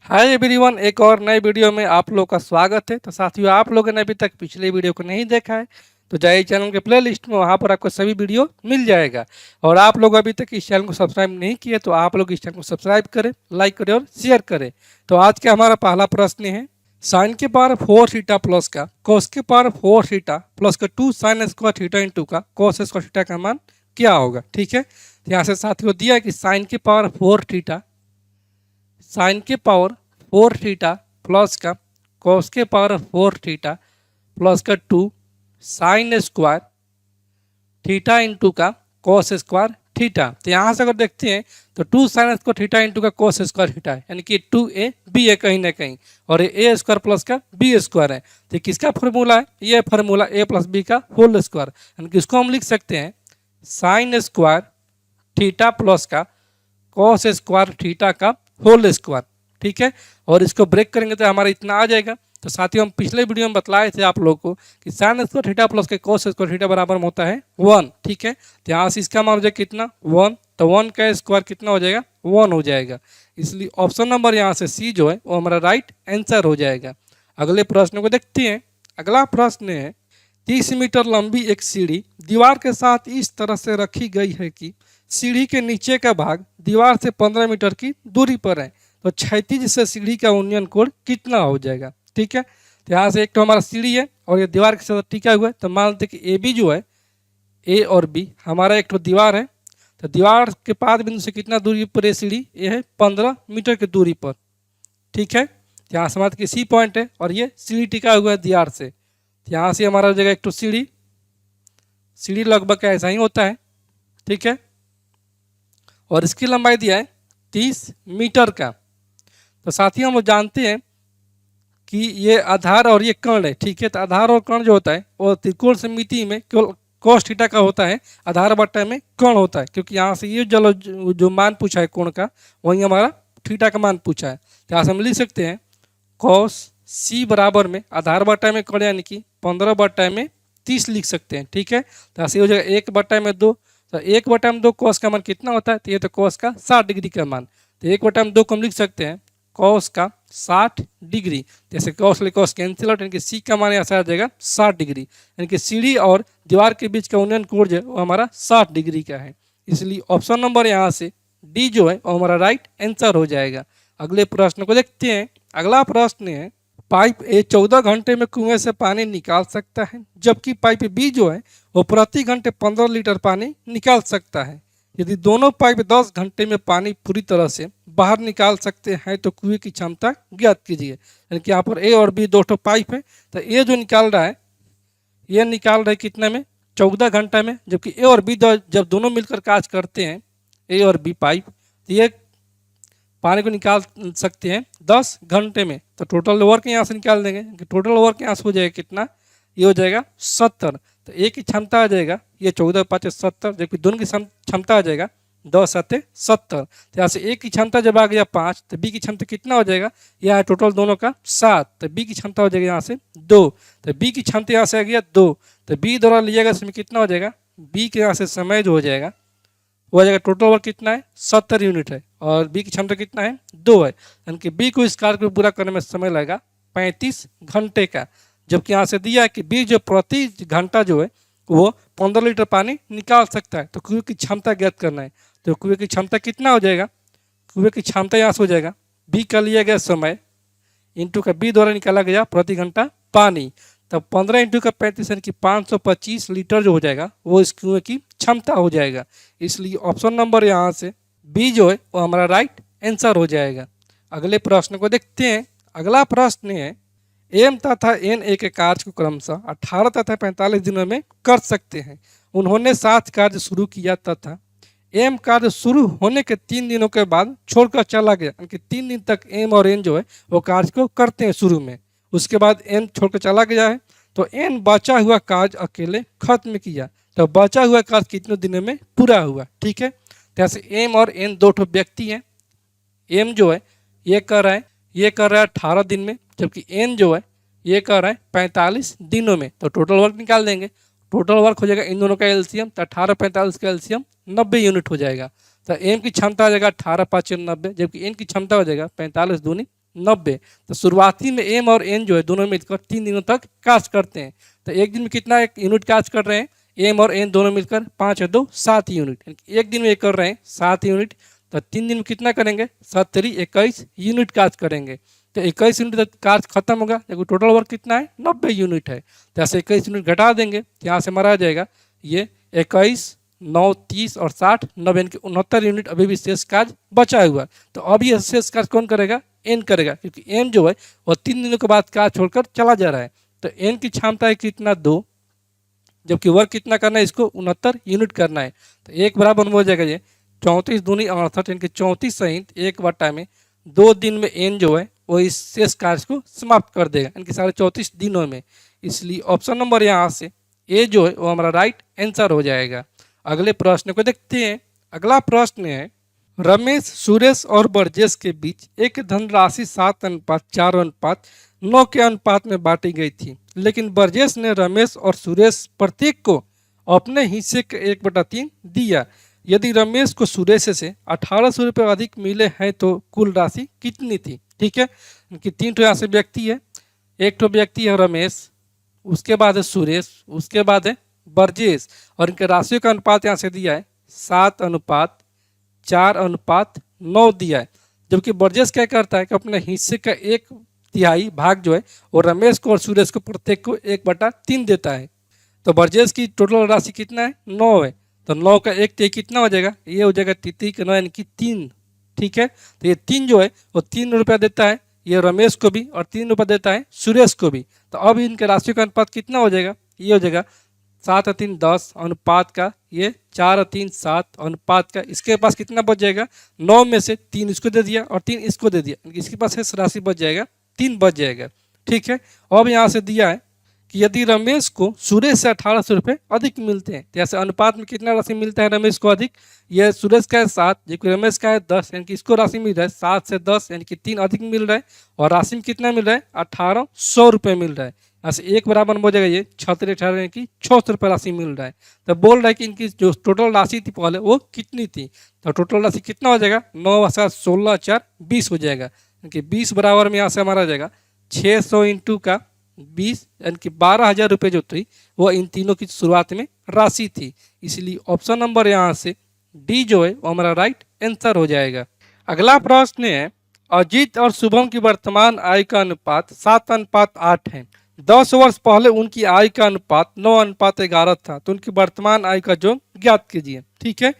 Hi everyone, एक और नए वीडियो में आप लोग का स्वागत है। तो साथियों, आप लोगों ने अभी तक पिछले वीडियो को नहीं देखा है तो जाइए चैनल के प्ले लिस्ट में, वहाँ पर आपको सभी वीडियो मिल जाएगा। और आप लोग अभी तक इस चैनल को सब्सक्राइब नहीं किए तो आप लोग इस चैनल को सब्सक्राइब करें, लाइक करें और शेयर करें। तो आज का हमारा पहला प्रश्न है, साइन के पावर 4 थीटा प्लस का कोस के पावर 4 थीटा प्लस का 2 साइन स्क्वायर थीटा इंटू का कोस स्क्वायर थीटा का मान क्या होगा। ठीक है, तो यहाँ से साथियों दिया है कि साइन के पावर 4 थीटा, साइन के पावर 4 थीटा प्लस का कॉस के पावर 4 थीटा प्लस का 2 साइन स्क्वायर थीटा इंटू का कॉस स्क्वायर थीटा। तो यहाँ से अगर देखते हैं तो 2 साइन स्क्वायर थीटा इंटू का कॉस स्क्वायर थीटा है, यानी कि 2ab है कहीं ना कहीं, और ये a स्क्वायर प्लस का b स्क्वायर है। तो किसका फॉर्मूला है? ये फॉर्मूला a प्लस बी का होल स्क्वायर, यानी कि इसको हम लिख सकते हैं साइन स्क्वायर थीटा प्लस का कॉस स्क्वायर थीटा का होल स्क्वायर। ठीक है, और इसको ब्रेक करेंगे तो हमारा इतना आ जाएगा। तो साथियों, हम पिछले वीडियो में बतलाए थे आप लोगों को कि साइन स्क्वायर थीटा प्लस के कॉस स्क्वायर थीटा बराबर में होता है 1। ठीक है, तो यहाँ से इसका मान हो जाएगा कितना 1, तो 1 का स्क्वायर कितना हो जाएगा 1 हो जाएगा। इसलिए ऑप्शन नंबर यहाँ से सी जो है वो हमारा राइट आंसर हो जाएगा। अगले प्रश्न को देखते हैं। अगला प्रश्न है, 30 मीटर लंबी एक सीढ़ी दीवार के साथ इस तरह से रखी गई है कि सीढ़ी के नीचे का भाग दीवार से 15 मीटर की दूरी पर है, तो क्षैतिज से सीढ़ी का उन्नयन कोण कितना हो जाएगा। ठीक है, तो यहाँ से एक तो हमारा सीढ़ी है और ये दीवार के साथ टिका हुआ है, तो मान लेते कि ए बी जो है, ए और बी हमारा एक तो दीवार है, तो दीवार के पाद बिंदु से कितना दूरी पर है सीढ़ी, ये है 15 मीटर की दूरी पर। ठीक है, यहाँ समाज की सी पॉइंट है और ये सीढ़ी टिका हुआ है दीवार से। यहाँ से हमारा हो जाएगा एक तो सीढ़ी, सीढ़ी लगभग ऐसा ही होता है। ठीक है, और इसकी लंबाई दिया है 30 मीटर का। तो साथियों, हम जानते हैं कि ये आधार और ये कर्ण है। ठीक है, तो आधार और कर्ण जो होता है वो त्रिकोण सममिति में केवल cos थीटा का होता है, आधार बट्टा में कर्ण होता है, क्योंकि यहाँ से ये जो मान पूछा है कोण का, वही हमारा थीटा का मान पूछा है। तो यहाँ से हम लिख सकते हैं cos c बराबर में आधार बट्टा में कर्ण यानी कि 15 बट्टा में 30 लिख सकते हैं। ठीक है, तो यहाँ से हो जाएगा 1 बट्टा में 2, तो 1 बटा में 2 कॉस का मान कितना होता है, तो ये तो कॉस का 60 डिग्री का मान, तो 1 बटा में 2 को हम लिख सकते हैं कॉस का 60 डिग्री। जैसे कॉस ले कॉस कैंसिल आउट, यानी कि सी का मान ऐसा आ जाएगा 60 डिग्री, यानी कि सीढ़ी और दीवार के बीच का उन्नयन कोण जो है वो हमारा 60 डिग्री का है। इसलिए ऑप्शन नंबर यहाँ से डी जो है वो हमारा राइट आंसर हो जाएगा। अगले प्रश्न को देखते हैं। अगला प्रश्न है, पाइप ए 14 घंटे में कुएं से पानी निकाल सकता है, जबकि पाइप बी जो है वो प्रति घंटे 15 लीटर पानी निकाल सकता है। यदि दोनों पाइप 10 घंटे में पानी पूरी तरह से बाहर निकाल सकते हैं तो कुएं की क्षमता ज्ञात कीजिए। यानी कि यहाँ पर ए और बी 2 पाइप है, तो ए जो निकाल रहा है ये निकाल रहा है कितने में 14 घंटा में, जबकि ए और बी जब दोनों मिलकर काज करते हैं ए और बी पाइप, तो ये पानी को निकाल सकते हैं 10 घंटे में। तो टोटल वर्क यहाँ से निकाल देंगे, टोटल वर्क यहाँ से हो जाएगा कितना, ये हो जाएगा 70। तो ए की क्षमता आ जाएगा ये 14 5 70, जबकि दोनों की क्षमता आ जाएगा 10 7 70। तो यहाँ से ए की क्षमता जब आ गया 5, तो बी की क्षमता कितना हो जाएगा, यहाँ टोटल दोनों का 7, तो बी की क्षमता हो जाएगा यहाँ से 2, तो बी की क्षमता यहाँ से आ गया 2, तो बी द्वारा लिएगा इसमें कितना हो जाएगा, बी के यहाँ से समय जो हो जाएगा वो आ जाएगा, टोटल वर्क कितना है 70 यूनिट है, और बी की क्षमता कितना है 2 है, यानी कि बी को इस कार्य को पूरा करने में समय लगेगा 35 घंटे का। जबकि यहाँ से दिया है कि बी जो प्रति घंटा जो है वो 15 लीटर पानी निकाल सकता है, तो कुएं की क्षमता ज्ञात करना है। तो कुएं की क्षमता कितना हो जाएगा, कुएं की क्षमता यहाँ से हो जाएगा बी का लिया गया समय इंटू का बी द्वारा निकाला गया प्रति घंटा पानी, तब 15 इंटू का 35 यानी कि 525 लीटर जो हो जाएगा वो इस कुएं की क्षमता हो जाएगा। इसलिए ऑप्शन नंबर यहाँ से बी जो है वो हमारा राइट आंसर हो जाएगा। अगले प्रश्न को देखते हैं। अगला प्रश्न है, एम तथा एन एक कार्य को क्रमशः 18 तथा 45 दिनों में कर सकते हैं। उन्होंने 7 कार्य शुरू किया तथा एम कार्य शुरू होने के 3 दिनों के बाद छोड़कर चला गया, यानी कि 3 दिन तक एम और एन जो है वो कार्य को करते हैं शुरू में, उसके बाद एन छोड़कर चला गया है, तो एन बचा हुआ कार्य अकेले खत्म किया, तो बचा हुआ कार्य कितने दिनों में पूरा हुआ। ठीक है, जैसे एम और एन 2 व्यक्ति हैं, एम जो है ये कर रहा है 18 दिन में, जबकि एन जो है ये कर रहा है 45 दिनों में। तो टोटल वर्क निकाल देंगे, टोटल वर्क हो जाएगा इन दोनों का एलसीएम, तो 18 45 का एलसीएम 90 यूनिट हो जाएगा। तो एम की क्षमता हो जाएगा 18 5 90, जबकि एन की क्षमता हो जाएगा 45 दूनी 90। तो शुरुआती में एम और एन जो है दोनों मिलकर 3 दिनों तक काज करते हैं। तो एक दिन में कितना एक यूनिट काज कर रहे हैं, एम और एन दोनों मिलकर 5 और 2 7 यूनिट। एक दिन में ये कर रहे हैं 7 यूनिट, तो 3 दिन में कितना करेंगे, 7 3 21 यूनिट काज करेंगे। तो 21 यूनिट तक काज खत्म होगा, देखो टोटल वर्क कितना है 90 यूनिट है। तो ऐसे 21 यूनिट घटा देंगे तो यहाँ से हमारा आ जाएगा ये 21 9 30 और 60 90 यानी कि 69 यूनिट अभी भी शेष काज बचा हुआ। तो अब ये शेष काज कौन करेगा, एन करेगा, क्योंकि एम जो है वो 3 दिनों के बाद काज छोड़कर चला जा रहा है। तो एन की क्षमता है कितना 2, जबकि वर्क कितना करना है, इसको 69 यूनिट करना है। तो एक बराबर हो जाएगा ये 34 दूनी 68 यानी कि 34 सहित 1 में 2 दिन में एन जो है वो इस शेष कार्य को समाप्त कर देगा, यानी कि 34.5 दिनों में। इसलिए ऑप्शन नंबर यहाँ से ए जो है वो हमारा राइट आंसर हो जाएगा। अगले प्रश्न को देखते हैं। अगला प्रश्न है, रमेश सुरेश और बरजेश के बीच एक धनराशि 7:4:9 के अनुपात में बांटी गई थी, लेकिन बरजेश ने रमेश और सुरेश प्रत्येक को अपने हिस्से का 1/3 दिया। यदि रमेश को सुरेश से 1800 रुपये अधिक मिले हैं तो कुल राशि कितनी थी। ठीक है, कि 3 यहाँ से व्यक्ति है, एक तो व्यक्ति है रमेश, उसके बाद है सुरेश, उसके बाद है बरजेश, और इनके राशियों का अनुपात यहाँ से दिया है 7:4:9 दिया है। जबकि बरजेश क्या करता है कि अपने हिस्से का 1/3 भाग जो है वो रमेश को और सुरेश को प्रत्येक को 1/3 देता है। तो बरजेश की टोटल राशि कितना है 9 है, तो 9 का 1/3 कितना हो जाएगा, ये हो जाएगा 3 यानी कि 3। ठीक है, तो ये 3 जो है वो 3 रुपया देता है ये रमेश को भी और 3 रुपया देता है सुरेश को भी। तो अब इनके राशियों का अनुपात कितना हो जाएगा, ये हो जाएगा 7:3 10 अनुपात का, ये 4:3 7 अनुपात का। इसके पास कितना बच जाएगा, 9 में से 3 इसको दे दिया और 3 इसको दे दिया, इसके पास शेष राशि बच जाएगा 3 बच जाएगा। ठीक है, अब यहाँ से दिया है कि यदि रमेश को सुरेश से 1800 रुपये अधिक मिलते हैं, तो ऐसे अनुपात में कितना राशि मिलता है रमेश को अधिक, यह सुरेश का है 7 जबकि रमेश का है 10, यानी कि इसको राशि मिल रहा है 7 से 10 यानी कि 3 अधिक मिल रहा है, और राशि में कितना मिल रहा है 1800 रुपये मिल रहा है। ऐसे एक बराबर हो जाएगा ये 6×18 यानी कि 600 रुपये राशि मिल रहा है। तो बोल रहा है कि इनकी जो टोटल राशि थी पहले वो कितनी थी, तो टोटल राशि कितना हो जाएगा 9 7 16 4 20 हो जाएगा, यानी कि 20 बराबर में यहाँ से हमारा आ जाएगा 600 इंटू का 20 यानी कि 12,000 रुपये जो थी वो इन तीनों की शुरुआत में राशि थी। इसलिए ऑप्शन नंबर यहाँ से डी जो है वो हमारा राइट आंसर हो जाएगा। अगला प्रश्न है, अजीत और शुभम की वर्तमान आय का अनुपात 7:8 है। 10 वर्ष पहले उनकी आय का अनुपात 9:11 था, तो उनकी वर्तमान आय का जो ज्ञात कीजिए। ठीक है, तो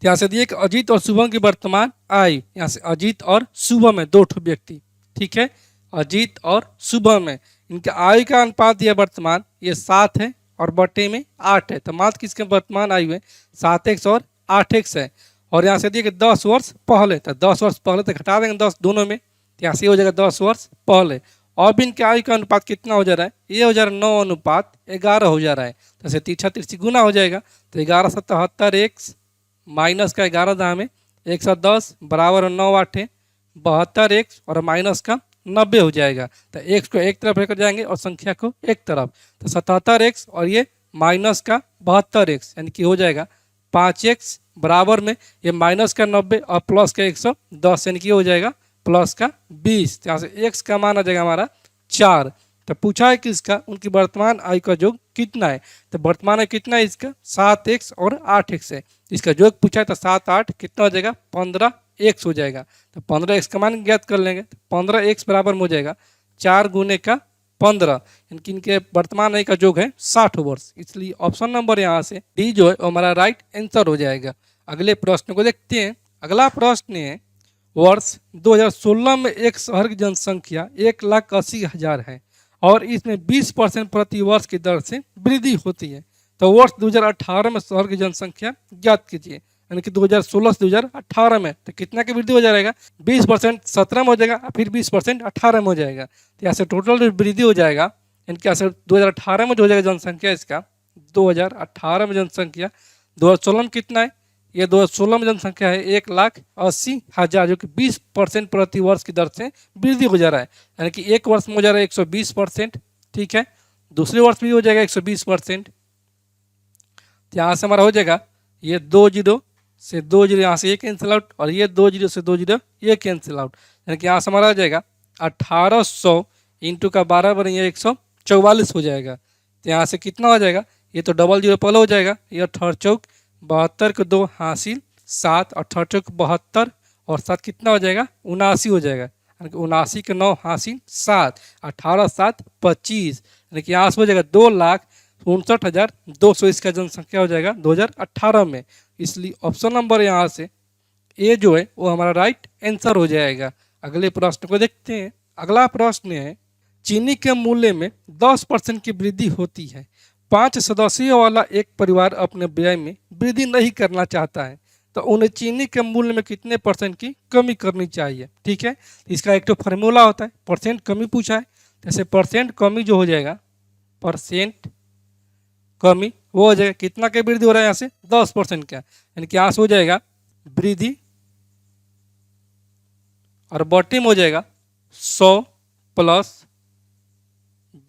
यहाँ से दिए कि अजीत और शुभम की वर्तमान आय, यहाँ से अजीत और शुभम है 2 व्यक्ति। ठीक है, अजीत और शुभम है, इनका आय का अनुपात दिया वर्तमान ये 7 है और बटे में 8 है। तो मात्र किसके वर्तमान आयु है 7x और 8x है। और यहाँ से दिए कि 10 वर्ष पहले, तो 10 वर्ष पहले तो घटा देंगे 10 दोनों में, तो यहाँ से हो जाएगा 10 वर्ष पहले। और भी इनके आयु का अनुपात कितना हो जा रहा है, ये हो जा रहा है 9:11 हो जा रहा है। तो ऐसे तीछा तिरछी गुना हो जाएगा, तो 11×77x माइनस का 11 दाम है 110 बराबर 9 8 72x और माइनस का 90 हो जाएगा। तो x को एक तरफ लेकर जाएंगे और संख्या को एक तरफ, तो 77x और ये माइनस का 72x यानी कि हो जाएगा 5x बराबर में ये माइनस का 90 और प्लस का 110 यानी कि हो जाएगा प्लस का 20। तो यहाँ से x का मान आ जाएगा हमारा 4। तो पूछा है कि इसका उनकी वर्तमान आय का योग कितना है, तो वर्तमान आय कितना है इसका 7x और 8x है। इसका योग पूछा है तो 7 8 कितना हो जाएगा 15x हो जाएगा। तो 15x का मान ज्ञात कर लेंगे, तो 15x बराबर हो जाएगा 4 गुने का 15 यानी कि इनके वर्तमान आय का योग है 60 वर्ष। इसलिए ऑप्शन नंबर यहाँ से डी जो है हमारा राइट आंसर हो जाएगा। अगले प्रश्न को देखते हैं। अगला प्रश्न है, वर्ष 2016 में एक शहर की जनसंख्या 1,80,000 है और इसमें 20% प्रति वर्ष की दर से वृद्धि होती है। तो वर्ष 2018 में शहर की जनसंख्या ज्ञात कीजिए, यानी कि 2016 से 2018 में तो कितना की वृद्धि हो जाएगा 20% 17 में हो जाएगा, फिर 20% 18 में हो जाएगा। तो ऐसे टोटल वृद्धि हो जाएगा, यानी कि ऐसे 2018 में जो हो जाएगा जनसंख्या इसका 2018 में जनसंख्या 2016 में कितना है, ये 2016 में जनसंख्या है 1,80,000 जो कि 20% प्रति वर्ष की दर से वृद्धि हो जा रहा है, यानी कि एक वर्ष में हो जा रहा है 120%। ठीक है, दूसरे वर्ष भी हो जाएगा 120%। यहाँ से हमारा हो जाएगा ये 2 0 से 2 0 यहाँ से ये कैंसिल आउट और ये 2 0 से 2 0 ये कैंसिल आउट, यानी कि यहाँ से हमारा आ जाएगा 1800 इंटू का 12 बनेगा 144 हो जाएगा। तो यहाँ से कितना हो जाएगा, ये तो डबल जीरो पहले हो जाएगा, ये 18 चौक 72 को 2 हासिल 7, 18 चौक 72 और 7 कितना हो जाएगा 79 हो जाएगा, यानी कि 79 के 9 हासिल 7, 18 7 25, यानी कि यहाँ से हो जाएगा 2,59,200 इसका जनसंख्या हो जाएगा 2018 में। इसलिए ऑप्शन नंबर यहाँ से ए जो है वो हमारा राइट आंसर हो जाएगा। अगले प्रश्न को देखते हैं। अगला प्रश्न है, चीनी के मूल्य में 10% की वृद्धि होती है। 5 सदस्यों वाला एक परिवार अपने व्यय में वृद्धि नहीं करना चाहता है, तो उन्हें चीनी के मूल्य में कितने परसेंट की कमी करनी चाहिए। ठीक है, इसका एक तो फार्मूला होता है, परसेंट कमी पूछा है, जैसे परसेंट कमी जो हो जाएगा, परसेंट कमी वो हो जाएगा कितना के वृद्धि हो रहा है यहाँ से 10% का, यानी कि यहाँ से हो जाएगा वृद्धि और बॉटम हो जाएगा 100 प्लस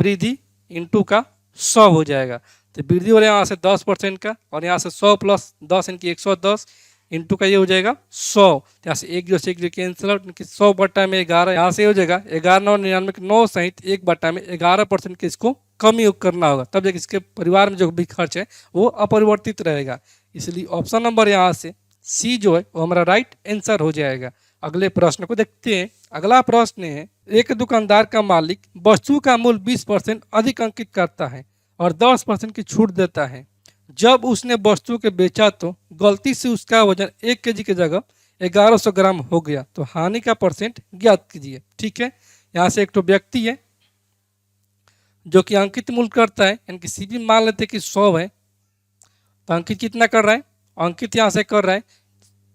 वृद्धि इंटू का 100 हो जाएगा। तो वृद्धि हो रहा है यहाँ से 10% का और यहाँ से 100 प्लस 10 यानी कि 110 इंटू का ये हो जाएगा 100। यहाँ से एक जो कैंसिल आउट, 100 बट्टा में 11, यहाँ से हो जाएगा 11,999 के 9 सहित 1 बट्टा में 11% के इसको कमी करना होगा, तब जब इसके परिवार में जो भी खर्च है वो अपरिवर्तित रहेगा। इसलिए ऑप्शन नंबर यहाँ से सी जो है वो हमारा राइट आंसर हो जाएगा। अगले प्रश्न को देखते हैं। अगला प्रश्न है, एक दुकानदार का मालिक वस्तु का मूल्य 20% अधिक अंकित करता है और 10% की छूट देता है। जब उसने वस्तु के बेचा तो गलती से उसका वजन 1 केजी की जगह 1100 ग्राम हो गया, तो हानि का परसेंट ज्ञात कीजिए। ठीक है, यहाँ से एक तो व्यक्ति है जो कि अंकित मूल्य करता है, यानी कि सीबी मान लेते हैं कि 100 है, तो अंकित कितना कर रहा है, अंकित यहाँ से कर रहा है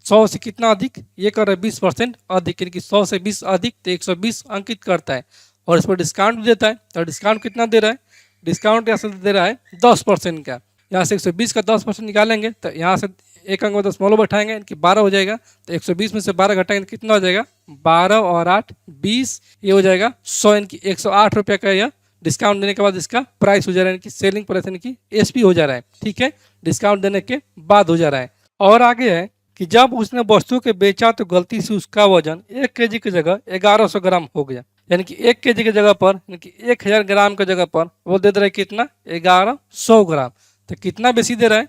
100 से कितना अधिक, ये कर रहा है 20% अधिक, यानी कि 100 से 20 अधिक तो 120 अंकित करता है और इस पर डिस्काउंट भी देता है। तो डिस्काउंट कितना दे रहा है, डिस्काउंट यहाँ से दे रहा है 10% का। यहाँ से 120 का 10% निकालेंगे तो यहाँ से एक अंक में दशमलव बैठाएंगे, यानी कि 12 हो जाएगा। तो 120 में से 12 घटाएंगे तो कितना हो जाएगा 12 और 8 20, ये हो जाएगा 100, यानी कि 108 रुपये का यह डिस्काउंट देने के बाद इसका प्राइस हो जा रहा है, यानी कि सेलिंग प्राइस यानी कि एसपी हो जा रहा है। ठीक है, डिस्काउंट देने के बाद हो जा रहा है। और आगे है कि जब उसने वस्तु के बेचा तो गलती से उसका वजन 1 केजी की जगह 1100 ग्राम हो गया, यानी कि 1 केजी की जगह पर, यानी कि 1000 ग्राम की जगह पर वो दे रहा है कितना 1100 ग्राम। तो कितना बेसी दे रहा है,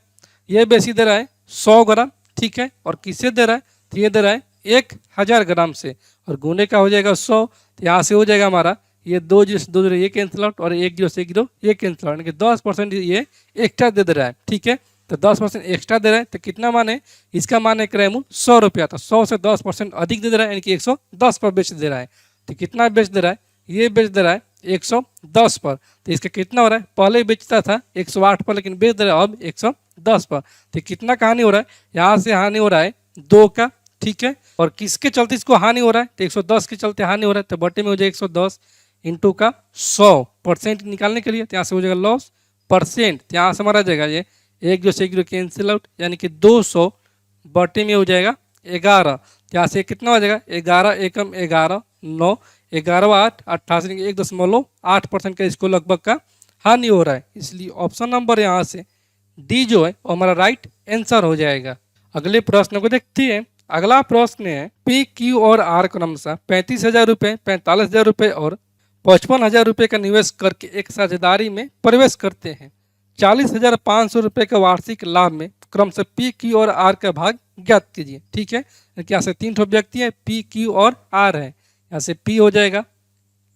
ये बेसी दे रहा है 100 ग्राम। ठीक है, और किससे दे रहा है, तो ये दे रहा है 1000 ग्राम से, और गुने का हो जाएगा 100। तो यहाँ से हो जाएगा हमारा ये 2 जीरो से 2 जीरो ये कैंसिल आउट और 1 जीरो से 1 जीरो ये कैंसिल आउट, यानी कि 10% ये एक्स्ट्रा दे रहा है। ठीक है, तो 10% एक्स्ट्रा दे रहा है, तो कितना माने, इसका माने क्रय मूल्य 100 रुपया, तो 100 से 10% अधिक दे रहा है, यानी कि 110 पर बेच दे रहा है। तो कितना बेच दे रहा है, ये बेच दे रहा है 110 पर। तो इसका कितना हो रहा है, पहले बेचता था 108 पर लेकिन बेच दे रहा है अब 110 पर। तो कितना का हानि हो रहा है, यहाँ से हानि हो रहा है 2 का। ठीक है, और किसके चलते इसको हानि हो रहा है, तो 110 के चलते हानि हो रहा है, तो बटे में हो जाएगा 110 इंटू का 100% निकालने के लिए, तो यहाँ से हो जाएगा लॉस परसेंट। तो यहाँ से हमारा जाएगा ये 1 जो से 1 जो कैंसिल आउट, यानी कि 200 बटे में हो जाएगा 11। यहाँ से कितना हो जाएगा 11 एकम 11 9 11 8 88, 1.8% का इसको लगभग का हानि हो रहा है। इसलिए ऑप्शन नंबर यहाँ से डी जो है वो हमारा राइट आंसर हो जाएगा। अगले प्रश्न को देखते हैं। अगला प्रश्न है, पी क्यू और आर क्रमशः 35,000 रुपये 45,000 रुपये और 55,000 रुपये का निवेश करके एक साझेदारी में प्रवेश करते हैं। 40,500 रुपये के वार्षिक लाभ में क्रमशः पी क्यू और आर का भाग ज्ञात कीजिए। ठीक है, यहाँ से 3 ठो व्यक्ति है, पी क्यू और आर है। यहाँ से पी हो जाएगा,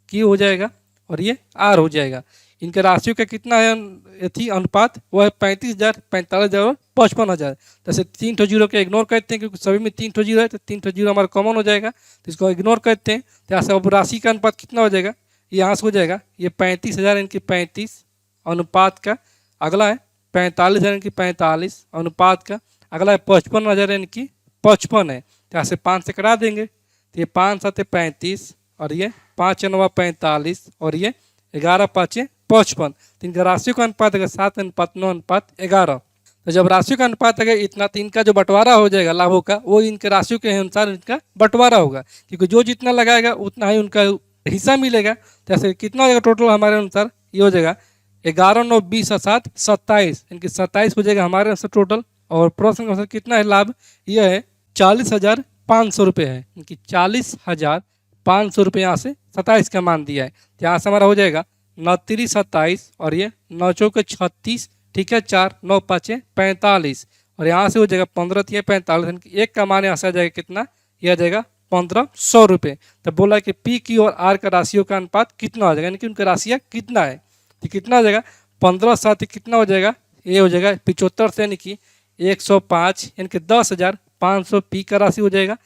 क्यू हो जाएगा और ये आर हो जाएगा। इनके राशियों का कितना है थी अनुपात, वो है 35,000 45,000 और 55,000। जैसे 3 ठो जीरो के इग्नोर करते हैं क्योंकि सभी में 3 ठो जीरो है, तो 3 ठो जीरो हमारा कॉमन हो जाएगा, तो इसको इग्नोर करते हैं। तो यहाँ से अब राशि का अनुपात कितना हो जाएगा, ये यहाँ से हो जाएगा ये 35,000 इनकी 35 अनुपात का, अगला है 45,000 इनकी 45 अनुपात का, अगला है 55,000 इनकी 55 है। तो यहाँ से 5 से कटा देंगे, तो ये 5 7 35 और ये 5 9 45 और ये 11 5 55। तो इनका राशियों का अनुपात अगर 7 अनुपात 9 अनुपात 11। तो जब राशियों का अनुपात अगर इतना, तो इनका जो बंटवारा हो जाएगा लाभों का, वो इनके राशियों के अनुसार इनका बंटवारा होगा, क्योंकि जो जितना लगाएगा उतना ही उनका हिस्सा मिलेगा। तो ऐसे कितना हो जाएगा टोटल हमारे अनुसार, ये हो जाएगा 11 9 20 और 7 27, इनकी 27 हो जाएगा हमारे अनुसार टोटल। और प्रश्न के अनुसार कितना है लाभ, यह है 40,500 रुपये है, इनकी 40,500 रुपये यहाँ से 27 का मान दिया है। तो यहाँ से हमारा हो जाएगा 9 3 27 और ये 9 चौके 36, ठीक है, 4 9 5 45 और यहाँ से हो जाएगा 15 3 45, एक का मान यहाँ से आ जाएगा कितना, यह आ जाएगा 1500 रुपये। तो बोला कि पी क्यू और आर का राशियों का अनुपात कितना हो जाएगा, यानी कि उनका राशियाँ कितना है। तो कितना हो जाएगा 15 7 कितना हो जाएगा, ये हो जाएगा 75 से यानी कि 105, यानी कि 10,500 पी का राशि हो जाएगा।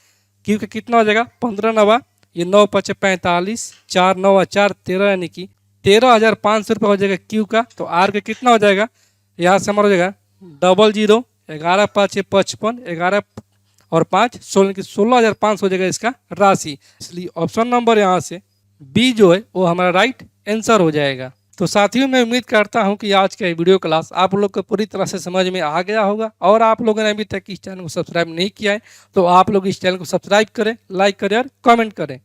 क्यू का कितना हो जाएगा 15 9 ये 9 5 45, 4 9 4 13, यानी कि 13,500 रुपये हो जाएगा क्यू का। तो आर का कितना हो जाएगा, यहाँ से हमारा हो जाएगा 00, 11 5 55, 11 और 5 16, की 16,500 हो जाएगा इसका राशि। इसलिए ऑप्शन नंबर यहाँ से बी जो है वो हमारा राइट आंसर हो जाएगा। तो साथियों मैं उम्मीद करता हूं कि आज का वीडियो क्लास आप लोग को पूरी तरह से समझ में आ गया होगा और आप लोगों ने अभी तक इस चैनल को सब्सक्राइब नहीं किया है तो आप लोग इस चैनल को सब्सक्राइब करें, लाइक करें और कमेंट करें।